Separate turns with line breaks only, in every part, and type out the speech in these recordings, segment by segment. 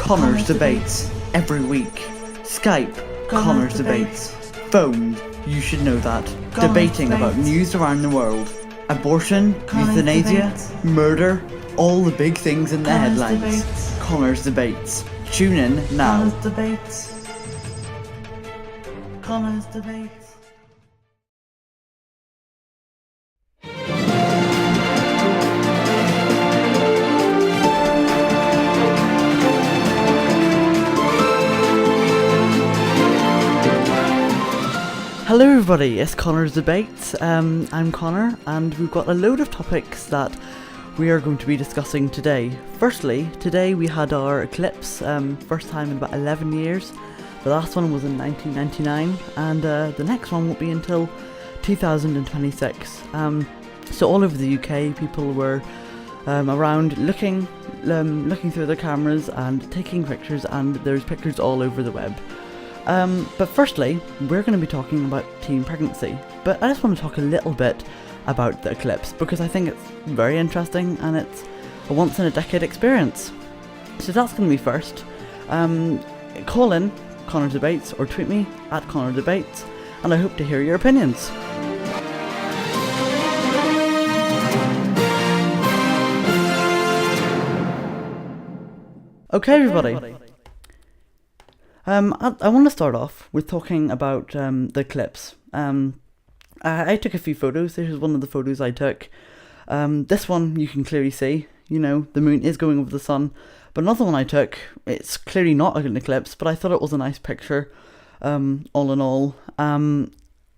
Conor's Debates. Every week. Skype, Conor's Debates. Phone, you should know that. Debating about news around the world. Abortion, euthanasia, murder, all the big things in the headlines. Conor's Debates. Tune in now.
Conor's Debates. Conor's Debates.
Hello everybody, it's Conor's Debates. I'm Conor, and we've got a load of topics that we are going to be discussing today. Firstly, today we had our Eclipse, first time in about 11 years. The last one was in 1999, and the next one won't be until 2026. So all over the UK, people were around looking through their cameras and taking pictures, and there's pictures all over the web. But firstly, we're going to be talking about teen pregnancy, but I just want to talk a little bit about the Eclipse because I think it's very interesting and it's a once-in-a-decade experience. So that's going to be first. Call in Conor Debates or tweet me at Conor Debates, and I hope to hear your opinions. Okay, everybody. I want to start off with talking about the Eclipse. I took a few photos. This is one of the photos I took. This one you can clearly see, the moon is going over the sun. But another one I took, it's clearly not an eclipse, but I thought it was a nice picture, all in all. And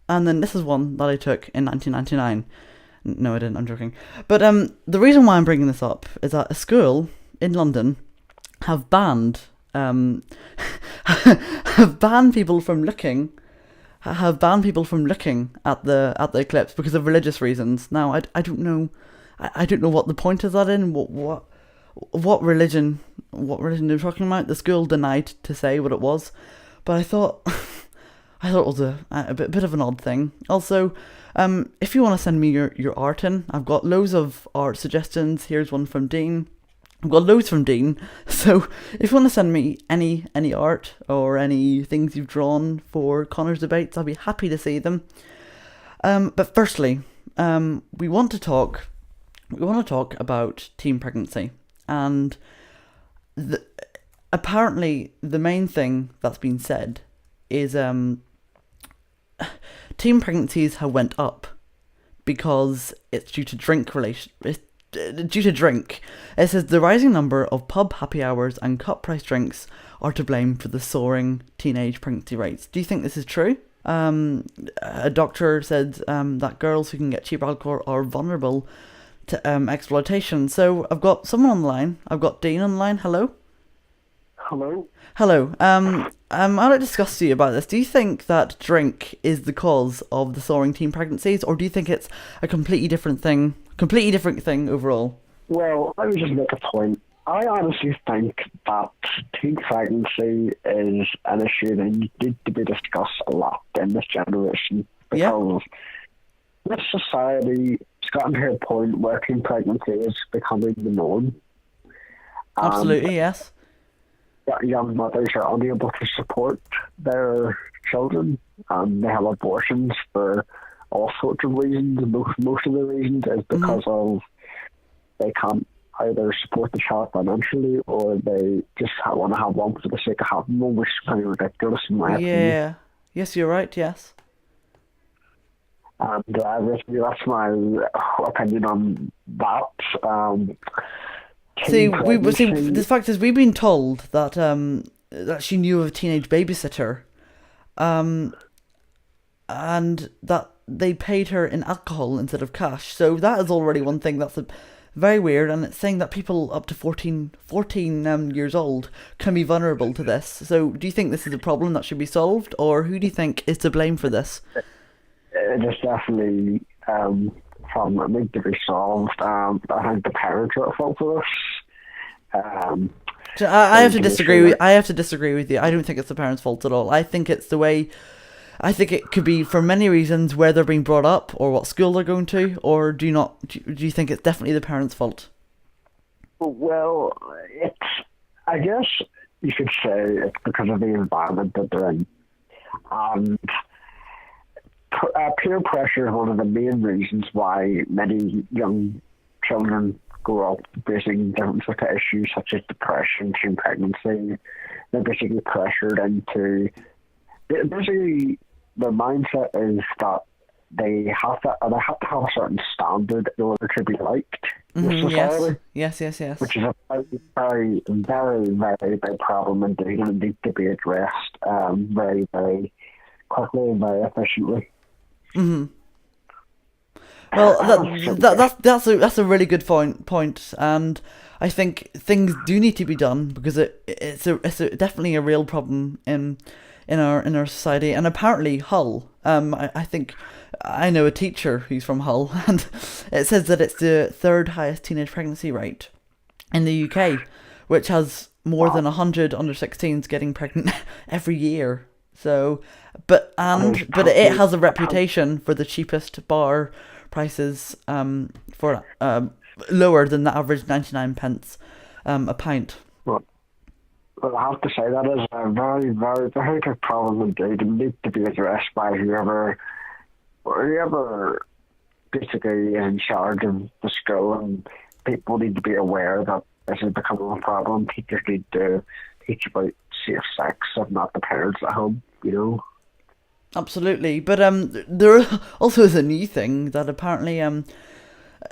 then this is one that I took in 1999. No, I didn't, I'm joking. But the reason why I'm bringing this up is that a school in London have banned people from looking at the eclipse because of religious reasons. Now I don't know what the point is that in what religion they're talking about. The school denied to say what it was, but I thought it was a bit of an odd thing. Also, if you want to send me your art in, I've got loads of art suggestions. Here's one from Dean. I've got loads from Dean, so if you want to send me any art or any things you've drawn for Conor's Debates, I'll be happy to see them. But firstly, we want to talk about teen pregnancy, and apparently the main thing that's been said is teen pregnancies have went up because it's due to drink. It says the rising number of pub happy hours and cut price drinks are to blame for the soaring teenage pregnancy rates. Do you think this is true? A doctor said that girls who can get cheap alcohol are vulnerable to exploitation. So I've got someone on the line. I've got Dean on the line. Hello? Hello. I'd like to discuss to you about this. Do you think that drink is the cause of the soaring teen pregnancies, or do you think it's a completely different thing overall?
Well, let me just make a point. I honestly think that teen pregnancy is an issue that needs to be discussed a lot in this generation because this society has gotten to a point where teen pregnancy is becoming the norm.
Absolutely, yes.
Young mothers are unable to support their children, and they have abortions for all sorts of reasons. Most of the reasons is because of they can't either support the child financially, or they just want to have one for the sake of having one, which is kind of ridiculous in my opinion.
Yes, you're right. Yes.
And that's my opinion on that.
The fact is, we've been told that that she knew of a teenage babysitter, and that they paid her in alcohol instead of cash. So that is already one thing that's very weird, and it's saying that people up to 14 years old can be vulnerable to this. So do you think this is a problem that should be solved, or who do you think is to blame for this?
It is definitely problem that needs to be solved. I think the parents are at fault for this.
So I have to disagree. I have to disagree with you. I don't think it's the parents' fault at all. I think it's the way. I think it could be for many reasons, where they're being brought up or what school they're going to, or do you not? Do you think it's definitely the parents' fault?
Well, I guess you could say it's because of the environment that they're in. And peer pressure is one of the main reasons why many young children grow up facing different sort of issues such as depression, teen pregnancy. They're basically pressured into. Basically, their mindset is that they have to have a certain standard in order to be liked in
Yes,
society,
yes, yes, yes.
which is a very, very, very big problem indeed, and it needs to be addressed very, very quickly and very efficiently.
Well,
So,
that's a really good point, and I think things do need to be done because definitely a real problem in our society. And apparently Hull, I think I know a teacher who's from Hull, and it says that it's the third highest teenage pregnancy rate in the UK, which has more than 100 under 16s getting pregnant every year. So, but it has a reputation for the cheapest bar prices for lower than the average 99 pence a pint.
well, well, I have to say that is a very, very, very big problem indeed. It needs to be addressed by whoever basically is in charge of the school, and people need to be aware that this is becoming a problem. Teachers need to teach about safe sex, if not the parents at home, you know.
Absolutely, but there also is a new thing that apparently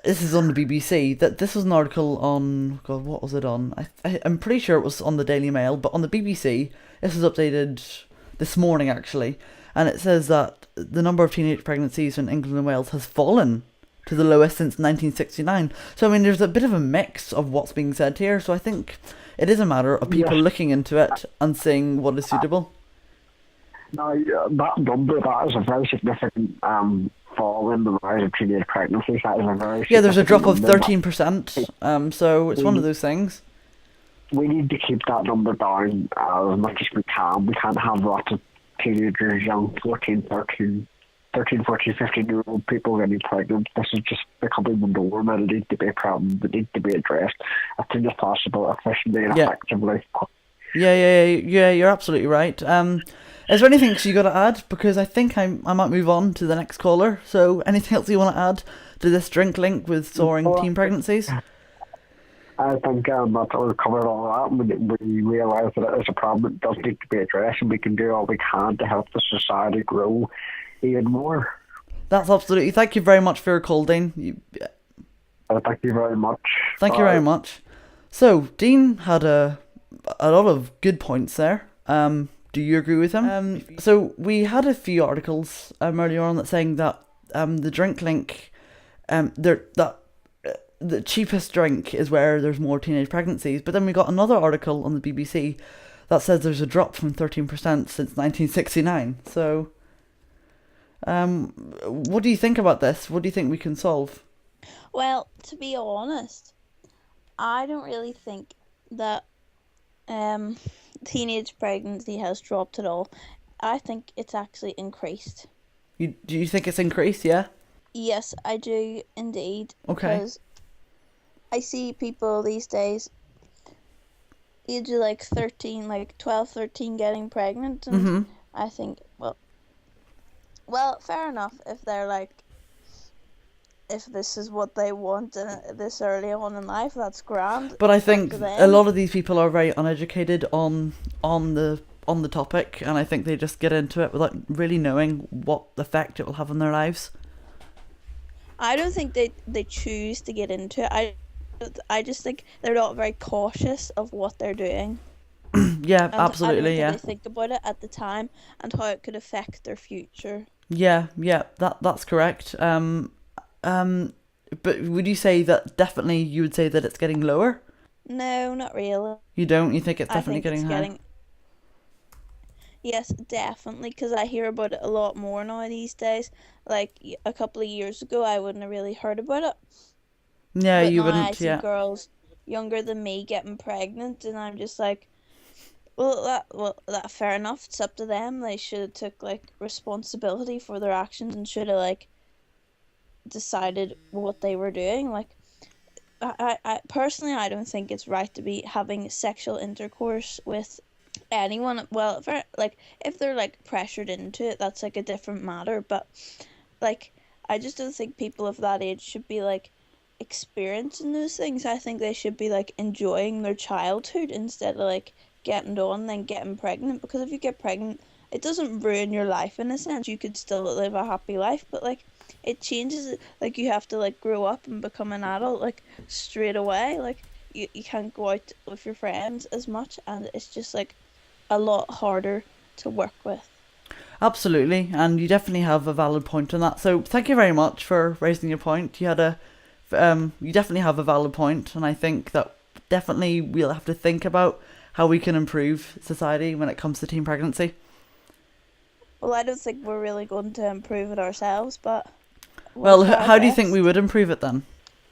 this is on the BBC. That this was an article on, God, what was it on? I'm pretty sure it was on the Daily Mail, but on the BBC. This was updated this morning actually, and it says that the number of teenage pregnancies in England and Wales has fallen to the lowest since 1969. So I mean, there's a bit of a mix of what's being said here. So I think it is a matter of people
Yes.
looking into it and seeing what is suitable.
Now, that number, that is a very significant fall in the rise of teenage pregnancies. That is a very
Yeah, there's a drop
significant
of
number.
13%. So it's one of
We,
those things.
we need to keep that number down as much as we can. We can't have lots of teenagers, young 14, 15-year-old people getting pregnant. This is just becoming the norm, and it needs to be a problem that needs to be addressed as soon as possible, efficiently and
Yeah,
effectively.
yeah. You're absolutely right. Is there anything else you got to add? Because I think I might move on to the next caller. So anything else you want to add to this drink link with soaring
Well,
teen pregnancies?
I think that's all covered all that. We realise that it is a problem that does need to be addressed, and we can do all we can to help the society grow even more.
That's absolutely. Thank you very much for your call, Dean.
Thank you very much.
Thank you very much. So Dean had a lot of good points there. Do you agree with him? So we had a few articles earlier on that saying that the drink link, the cheapest drink is where there's more teenage pregnancies. But then we got another article on the BBC that says there's a drop from 13% since 1969. So, what do you think about this? What do you think we can solve?
Well, to be honest, I don't really think that um, teenage pregnancy has dropped at all. I think it's actually increased.
Do you think it's increased? Yeah.
Yes, I do indeed.
Okay.
Because I see people these days, age of like 13, like 12, 13, getting pregnant. And I think, well, fair enough if they're like, if this is what they want this early on in life, that's grand.
But I
Up
think
to
a
them.
lot of these people are very uneducated on the topic, and I think they just get into it without really knowing what effect it will have on their lives.
I don't think they choose to get into it. I just think they're not very cautious of what they're doing.
Yeah,
And I don't
absolutely.
think
Yeah,
they think about it at the time and how it could affect their future.
yeah. That's correct. But would you say that definitely you would say that it's getting lower?
No, not really.
You don't? You think it's
I
definitely
think it's
getting higher?
getting. Yes, definitely, because I hear about it a lot more now these days. Like a couple of years ago, I wouldn't have really heard about it.
Yeah,
But
you
now I
wouldn't.
see
Yeah.
girls younger than me getting pregnant, and I'm just like, that fair enough. It's up to them. They should have took like responsibility for their actions and should have like decided what they were doing. Like I personally, I don't think it's right to be having sexual intercourse with anyone. Well, for like if they're like pressured into it, that's like a different matter. But like, I just don't think people of that age should be like experiencing those things. I think they should be like enjoying their childhood instead of like getting on and then getting pregnant. Because if you get pregnant, it doesn't ruin your life in a sense. You could still live a happy life, but like it changes it. Like you have to like grow up and become an adult like straight away. Like you can't go out with your friends as much, and it's just like a lot harder to work with.
Absolutely, and you definitely have a valid point on that. So thank you very much for raising your point. You definitely have a valid point, and I think that definitely we'll have to think about how we can improve society when it comes to teen pregnancy.
Well, I don't think we're really going to improve it ourselves, but
Well,
we'll try our
how do you think
best.
we would improve it then?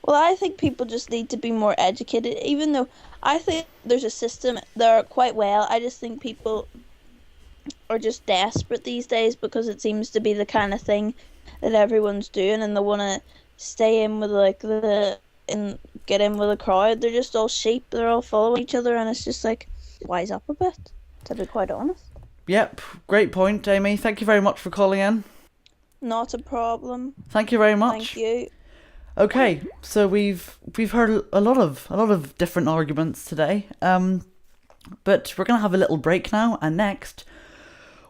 Well, I think people just need to be more educated, even though I think there's a system there quite well. I just think people are just desperate these days because it seems to be the kind of thing that everyone's doing, and they want to stay in with like and get in with the crowd. They're just all sheep. They're all following each other, and it's just like wise up a bit, to be quite honest.
Yep, great point, Amy. Thank you very much for calling in.
Not a problem.
Thank you very much.
Thank you.
Okay, so we've heard a lot of different arguments today. But we're gonna have a little break now, and next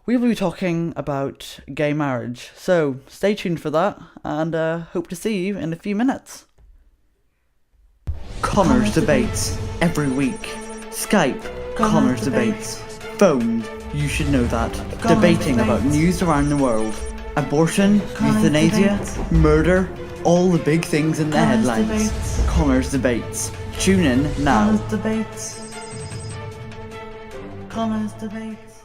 we will be talking about gay marriage. So stay tuned for that, and hope to see you in a few minutes. Connor's Debates every week. Skype, Connor's Debates. Phone, you should know that. Debating about news around the world. Abortion, euthanasia, murder, all the big things in the headlines. Connor's Debates. Tune in now. Connor's Debates.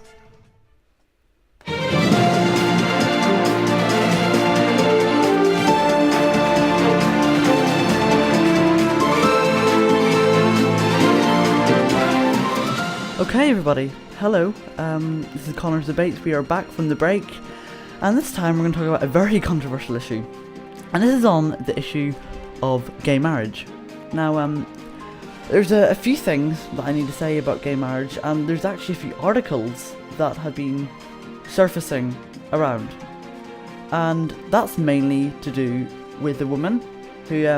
Okay, everybody. Hello. This is Connor's Debates. We are back from the break, and this time we're going to talk about a very controversial issue, and this is on the issue of gay marriage. Now, there's a few things that I need to say about gay marriage, and there's actually a few articles that have been surfacing around, and that's mainly to do with a woman who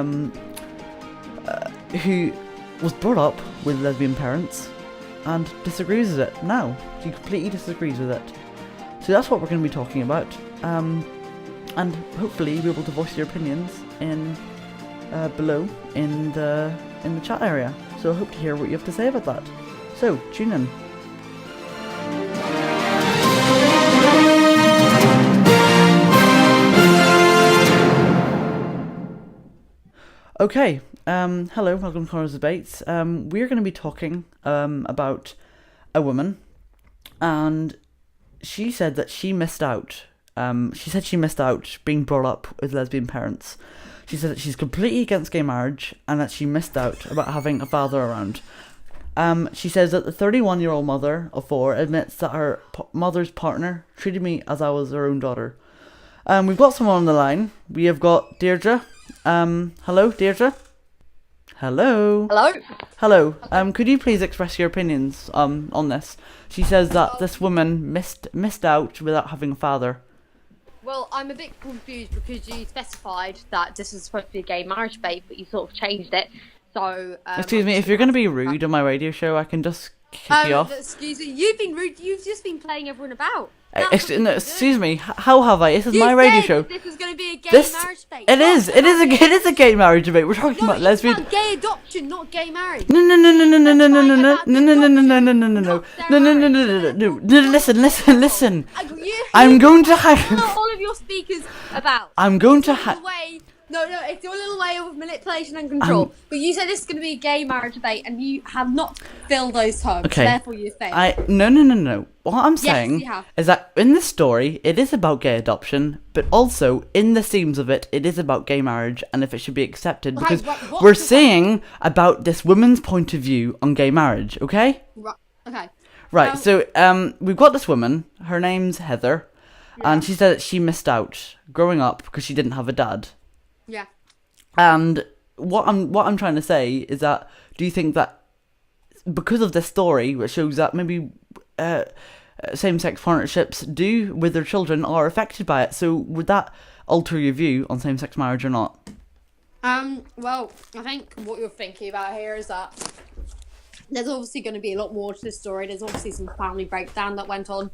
was brought up with lesbian parents and disagrees with it now. She completely disagrees with it. So that's what we're going to be talking about, and hopefully be able to voice your opinions in below in the chat area. So I hope to hear what you have to say about that. So tune in. Okay, hello, welcome to Connor's Debates. We're going to be talking about a woman, and she said that she missed out. She missed out being brought up with lesbian parents. She said that she's completely against gay marriage and that she missed out about having a father around. She says that the 31-year-old mother of four admits that her mother's partner treated me as I was her own daughter. We've got someone on the line. We have got Deirdre. Hello, Deirdre? Hello?
Hello?
Hello. Could you please express your opinions on this? She says that this woman missed out without having a father.
Well, I'm a bit confused because you specified that this was supposed to be a gay marriage debate, but you sort of changed it. So,
excuse me, if you're going to be rude on my radio show, I can just kick you off.
Excuse me, you've been rude. You've just been playing everyone about.
Excuse me, how have I? This is my radio show.
This is going to be a gay marriage debate.
It is a gay marriage debate. We're talking about lesbian.
It's about gay adoption, not gay marriage.
No. Listen. I'm going to have.
All of your speakers about.
I'm going to have.
No, it's your little way of manipulation and control. But you said this is going to be a gay marriage debate, and you have not filled those terms.
Okay.
Therefore, you failed.
No. What I'm saying
you have.
is that in this story, it is about gay adoption, but also in the themes of it, it is about gay marriage and if it should be accepted. Because we're saying about this woman's point of view on gay marriage. Okay.
Right. Okay.
Right. So we've got this woman. Her name's Heather, and she said that she missed out growing up because she didn't have a dad.
Yeah.
And what I'm trying to say is that, do you think that because of this story, which shows that maybe same-sex partnerships do with their children are affected by it, so would that alter your view on same-sex marriage or not?
Well, I think what you're thinking about here is that there's obviously going to be a lot more to this story. There's obviously some family breakdown that went on,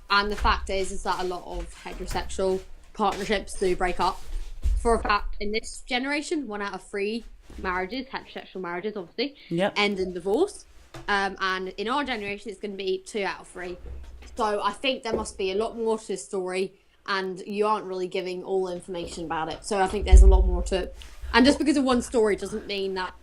and the fact is that a lot of heterosexual partnerships do break up. For a fact, in this generation, 1 out of 3 marriages, heterosexual marriages, obviously, end in divorce. And in our generation, it's going to be 2 out of 3. So I think there must be a lot more to this story, and you aren't really giving all the information about it. So I think there's a lot more to it. And just because of one story doesn't mean that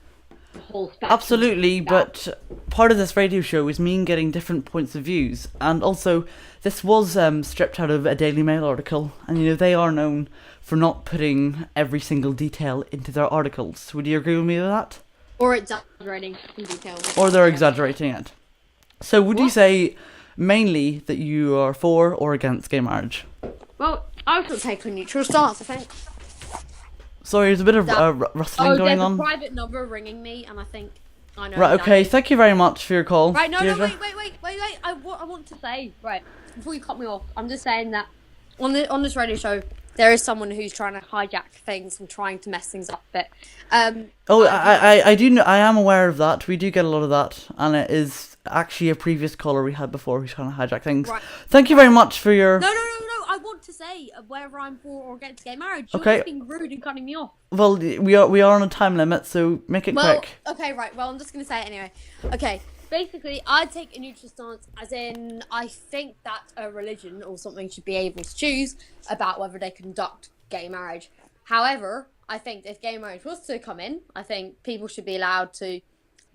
the whole spectrum.
Absolutely, but part of this radio show is me getting different points of views, and also this was stripped out of a Daily Mail article, and they are known for not putting every single detail into their articles. Would you agree with me with that?
Or exaggerating some details.
Or they're exaggerating it. So would you say mainly that you are for or against gay marriage?
Well, I would take a neutral stance, I think.
Sorry, there's a bit of rustling going on.
There's a private number ringing me, and I think I know.
Right, okay, thank you very much for your call.
Right, no,
Deirdre.
wait. I want to say, right, before you cut me off, I'm just saying that on this radio show, there is someone who's trying to hijack things and trying to mess things up a bit.
I do know, I am aware of that. We do get a lot of that, and it is actually a previous caller we had before who's trying to hijack things. Right. Thank you very much for your...
No. I want to say whether I'm for or against gay marriage. You're just being rude and cutting me off.
Well, we are on a time limit, so make it quick.
Okay, right. Well, I'm just going to say it anyway. Okay. Basically, I'd take a neutral stance, as in, I think that a religion or something should be able to choose about whether they conduct gay marriage. However, I think if gay marriage was to come in, I think people should be allowed to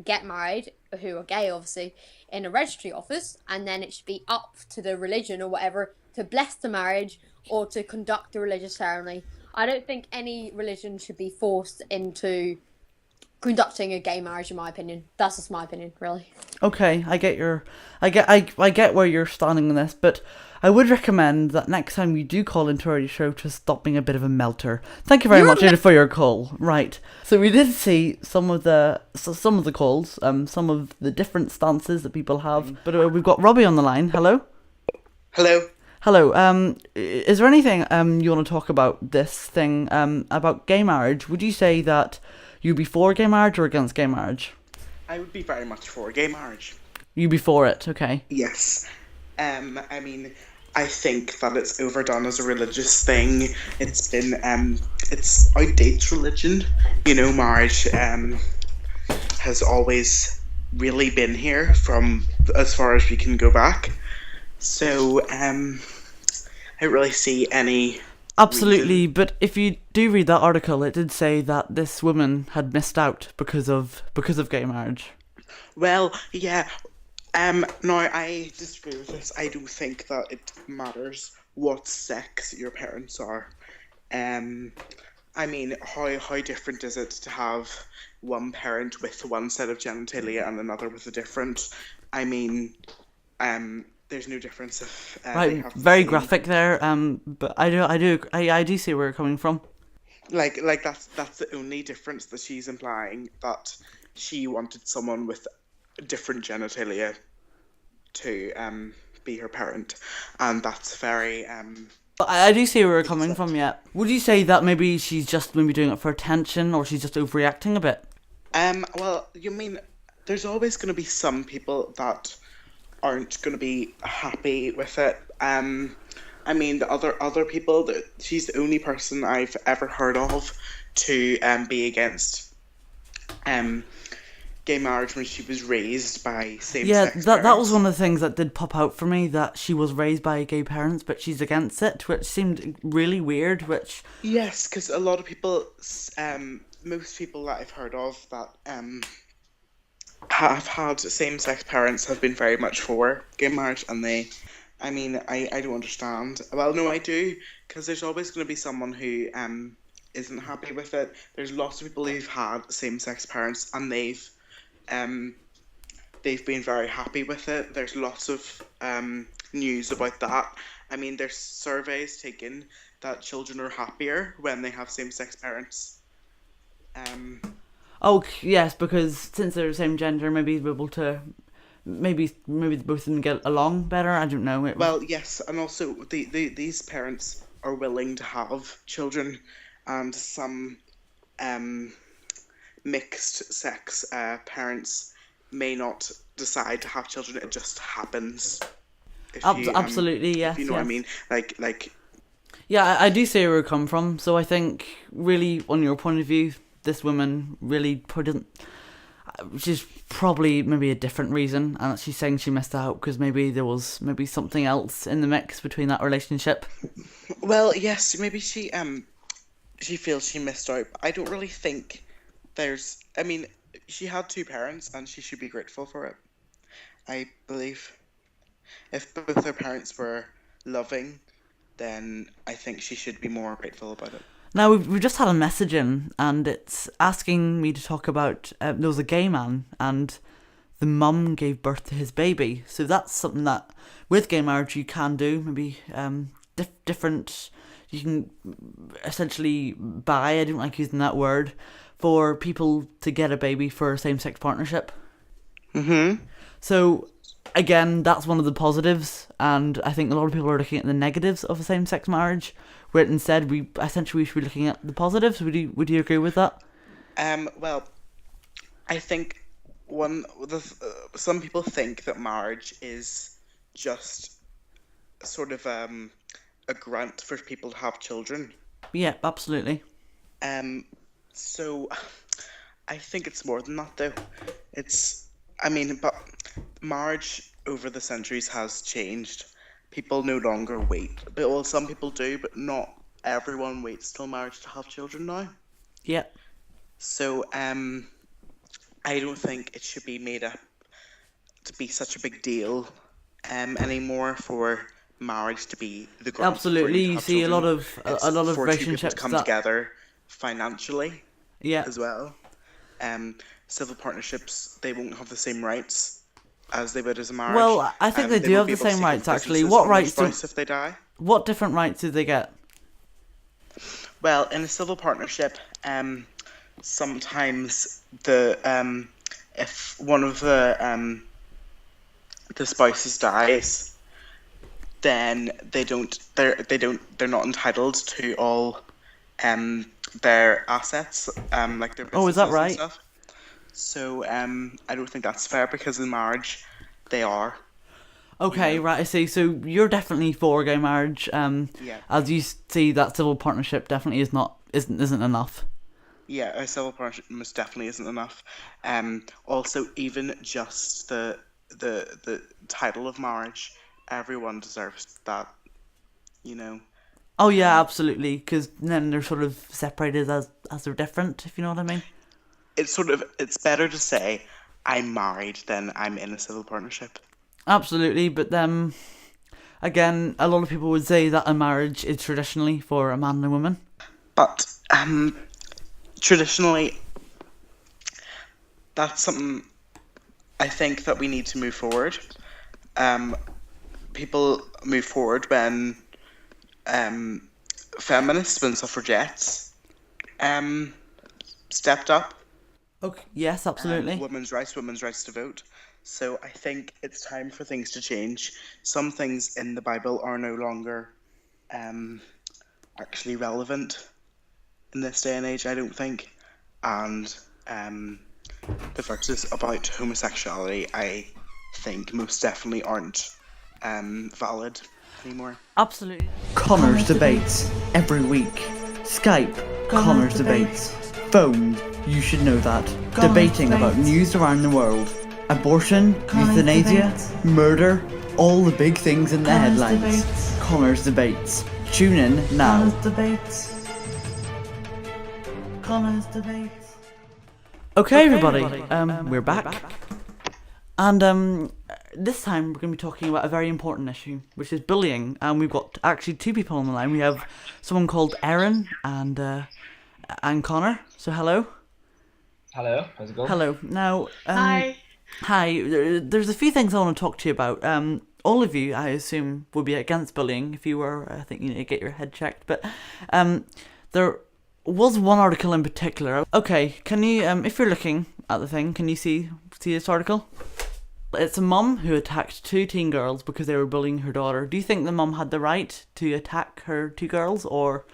get married, who are gay, obviously, in a registry office, and then it should be up to the religion or whatever to bless the marriage or to conduct the religious ceremony. I don't think any religion should be forced into conducting a gay marriage, in my opinion. That's just my opinion, really.
Okay, I get where you're standing on this, but I would recommend that next time you do call into our show to stop being a bit of a melter. Thank you very much, Ada, for your call. Right, so we did see some of the calls, some of the different stances that people have, but we've got Robbie on the line. Hello. Hello. Is there anything you want to talk about this thing about gay marriage? Would you say that you'd be for gay marriage or against gay marriage?
I would be very much for gay marriage.
You'd be for it, okay.
Yes. I mean, I think that it's overdone as a religious thing. It's been, it's outdates religion. Marriage has always really been here from as far as we can go back. So, I don't really see any...
Absolutely,
reason.
But if you do read that article, it did say that this woman had missed out because of gay marriage.
Well, yeah. Now, I disagree with this. I don't think that it matters what sex your parents are. I mean, how different is it to have one parent with one set of genitalia and another with a different? I mean, there's no difference if
right, very graphic there. But I do see where you're coming from.
Like that's the only difference that she's implying, that she wanted someone with different genitalia to be her parent, and that's very
I do see where you're coming from. Yeah. Would you say that maybe she's just maybe doing it for attention, or she's just overreacting a bit?
Well, you mean there's always going to be some people that aren't going to be happy with it. I mean, the other people, she's the only person I've ever heard of to be against gay marriage when she was raised by same-sex parents.
That was one of the things that did pop out for me, that she was raised by gay parents, but she's against it, which seemed really weird,
Yes, because a lot of people, most people that I've heard of that have had same-sex parents have been very much for gay marriage, and I don't understand. Well, no, I do, because there's always going to be someone who isn't happy with it. There's lots of people who've had same-sex parents, and they've been very happy with it. There's lots of news about that. I mean, there's surveys taken that children are happier when they have same-sex parents.
Oh yes, because since they're the same gender, maybe they're able to, maybe both of them get along better. I don't know.
Well, yes, and also these parents are willing to have children, and some mixed sex parents may not decide to have children. It just happens.
Absolutely, yes.
If you know what I mean, like.
Yeah, I do see where it come from. So I think, really, on your point of view, this woman really didn't. She's probably maybe a different reason, and she's saying she missed out because maybe there was maybe something else in the mix between that relationship.
Well, yes, maybe she feels she missed out. But I don't really think there's. I mean, she had two parents, and she should be grateful for it. I believe if both her parents were loving, then I think she should be more grateful about it.
Now, we've just had a message in, and it's asking me to talk about, there was a gay man, and the mum gave birth to his baby. So that's something that, with gay marriage, you can do. Maybe different, you can essentially buy, I don't like using that word, for people to get a baby for a same-sex partnership.
Mm-hmm.
So, again, that's one of the positives, and I think a lot of people are looking at the negatives of a same-sex marriage, where instead we should be looking at the positives. Would you agree with that?
Well, I think some people think that marriage is just sort of a grant for people to have children.
Yeah, absolutely.
So I think it's more than that, though. But marriage over the centuries has changed. People no longer wait. Well, some people do, but not everyone waits till marriage to have children now.
Yeah.
So, I don't think it should be made up to be such a big deal anymore for marriage to be the grant.
Absolutely, you see
children.
a lot of
for
relationships
two people to come together financially.
Yeah.
As well. Civil partnerships, they won't have the same rights as they would as a marriage.
Well, I think they do have the same rights, actually. What rights
if they die?
What different rights do they get?
Well, in a civil partnership, sometimes if one of the spouses dies, then they're not entitled to all their assets, like their businesses.
Oh, is that right?
And stuff. So I don't think that's fair, because in marriage they are.
Okay, right, I see. So you're definitely for gay marriage.
Yeah.
As you see, that civil partnership definitely isn't enough.
Yeah, a civil partnership most definitely isn't enough. Also, even just the title of marriage, everyone deserves that. You know.
Oh yeah, absolutely. Because then they're sort of separated as they're different. If you know what I mean.
It's better to say I'm married than I'm in a civil partnership.
Absolutely, but then again, a lot of people would say that a marriage is traditionally for a man and a woman.
But traditionally, that's something I think that we need to move forward. People move forward when feminists, when suffragettes stepped up.
Okay. Yes, absolutely.
Women's rights to vote. So I think it's time for things to change. Some things in the Bible are no longer actually relevant in this day and age, I don't think. And the verses about homosexuality, I think, most definitely aren't valid anymore.
Absolutely. Connor's Debates every week. Skype, Connor's Debates. Phone, you should know that. Debating about news around the world. Abortion, euthanasia, murder, all the big things in the headlines. Connor's Debates. Tune in now. Connor's Debates. Okay, everybody, we're back. And this time we're going to be talking about a very important issue, which is bullying. And we've got actually two people on the line. We have someone called Erin and Conor. So hello.
Hello, how's it going?
Hello. Now,
Hi.
Hi. There's a few things I want to talk to you about. All of you, I assume, would be against bullying. If you were, I think you need to get your head checked. But there was one article in particular. Okay, can you, if you're looking at the thing, can you see this article? It's a mum who attacked 2 teen girls because they were bullying her daughter. Do you think the mum had the right to attack her 2 girls, or?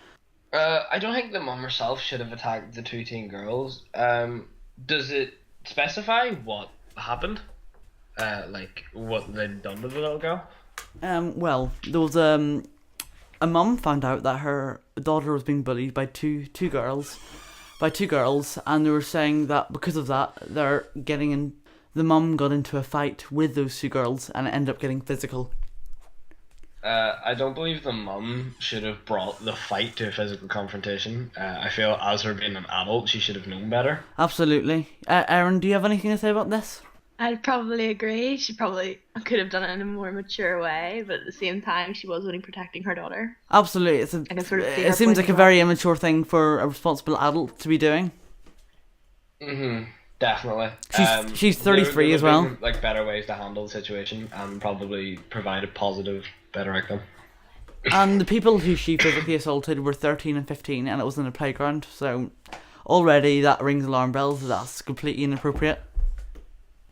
I don't think the mum herself should have attacked the 2 teen girls. Does it specify what happened? Like what they'd done to the little girl?
Well, there was a mum found out that her daughter was being bullied by two girls, and they were saying that because of that, they're getting in. The mum got into a fight with those 2 girls, and it ended up getting physical.
I don't believe the mum should have brought the fight to a physical confrontation. I feel as her being an adult, she should have known better.
Absolutely. Erin, do you have anything to say about this?
I'd probably agree. She probably could have done it in a more mature way, but at the same time, she was only protecting her daughter.
Absolutely.
I can sort of see
It
her
seems
point
like a
as
very immature thing for a responsible adult to be doing.
Definitely.
She's 33
there
as well.
been, like, better ways to handle the situation and probably provide a positive, better outcome.
And the people who she physically assaulted were 13 and 15, and it was in a playground, so already that rings alarm bells. That's completely inappropriate.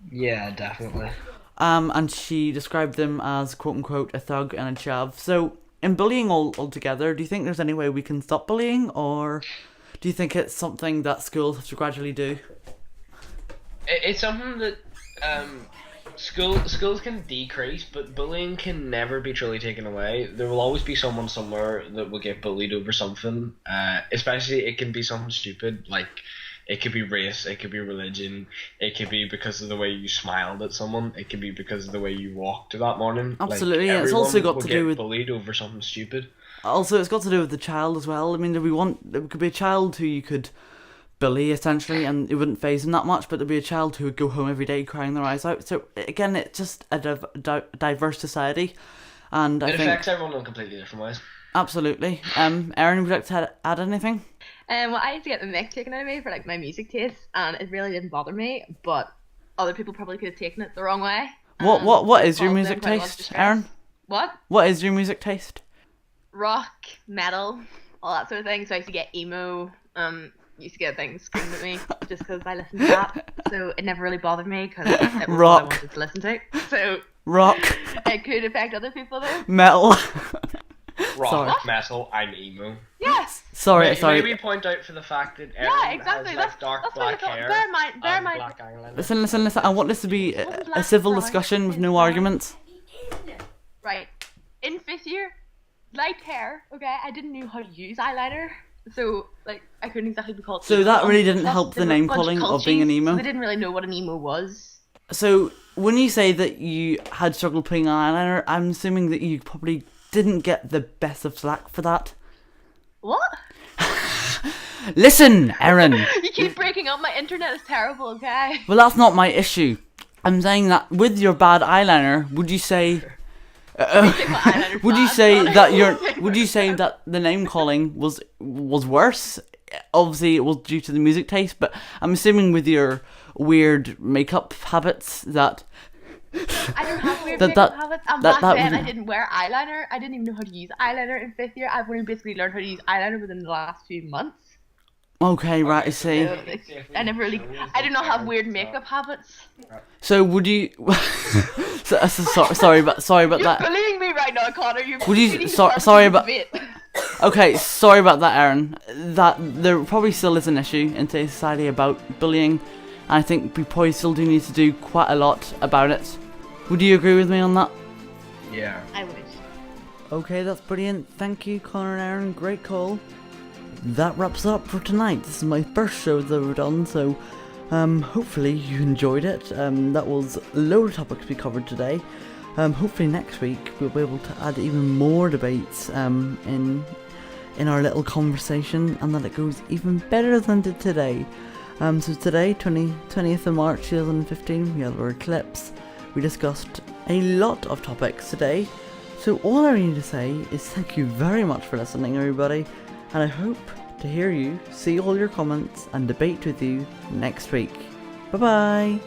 Yeah, definitely.
And she described them as quote-unquote a thug and a chav. So, in bullying altogether, do you think there's any way we can stop bullying, or do you think it's something that schools have to gradually do?
It's something that schools can decrease, but bullying can never be truly taken away. There will always be someone somewhere that will get bullied over something. Especially it can be something stupid, like it could be race, it could be religion, it could be because of the way you smiled at someone, it could be because of the way you walked that morning.
Absolutely,
like,
yeah, it's also got
will
to do
get
with
bullied over something stupid.
Also, it's got to do with the child as well. I mean, there could be a child who you could bully essentially, and it wouldn't faze them that much. But there'd be a child who would go home every day crying their eyes out. So again, it's just a diverse society, and I
It
think
affects everyone in completely different ways.
absolutely. Erin, would you like to add anything?
Well, I used to get the mick taken out of me for like my music taste, and it really didn't bother me. But other people probably could have taken it the wrong way.
What is your
caused
music
them quite a lot of
taste,
distress.
Erin? What is your music taste?
Rock, metal, all that sort of thing. So I used to get emo. Used to get things screamed at me just because I listened to that. So it never really bothered me because it was what I wanted to listen to. So
rock,
it could affect other people though.
metal.
Rock,
Sorry.
metal, I'm emo.
Yes.
Sorry.
Maybe point out for the fact that Erin
Yeah, exactly.
has like dark
That's what I
black
thought.
hair
Bear in mind.
and black eyeliner.
Listen. I want this to be a civil discussion with no arguments.
Right. In 5th year, light hair. Okay, I didn't know how to use eyeliner, so like I couldn't exactly be called.
So
emo.
that really didn't
Plus,
help the
there were a
name
bunch
calling of being an
cultures,
emo?
So they didn't really know what an emo was.
So when you say that you had struggled putting eyeliner, I'm assuming that you probably didn't get the best of slack for that.
What?
Listen, Erin.
You keep breaking up. My internet is terrible. Okay.
Well, that's not my issue. I'm saying that with your bad eyeliner, would you say? Would you say that Would you say that the name calling was worse? Obviously, it was due to the music taste, but I'm assuming with your weird makeup habits that.
I don't have weird makeup habits. And back then, I didn't wear eyeliner. I didn't even know how to use eyeliner in 5th year. I've only basically learned how to use eyeliner within the last few months.
Okay, right, I see.
So, I do not have weird makeup habits.
So would you? sorry about
You're
that.
bullying me right now, Connor.
Would you? Sorry about. Okay, sorry about that, Erin. That there probably still is an issue in today's society about bullying. I think we probably still do need to do quite a lot about it. Would you agree with me on that?
Yeah.
I would.
Okay, that's brilliant. Thank you, Conor and Erin. Great call. That wraps up for tonight. This is my first show that we've done, so hopefully you enjoyed it. That was a load of topics we covered today. Hopefully next week we'll be able to add even more debates in our little conversation, and that it goes even better than did today. So today, 20th of March 2015, we had our Eclipse. We discussed a lot of topics today. So all I need to say is thank you very much for listening, everybody. And I hope to hear you, see all your comments, and debate with you next week. Bye bye!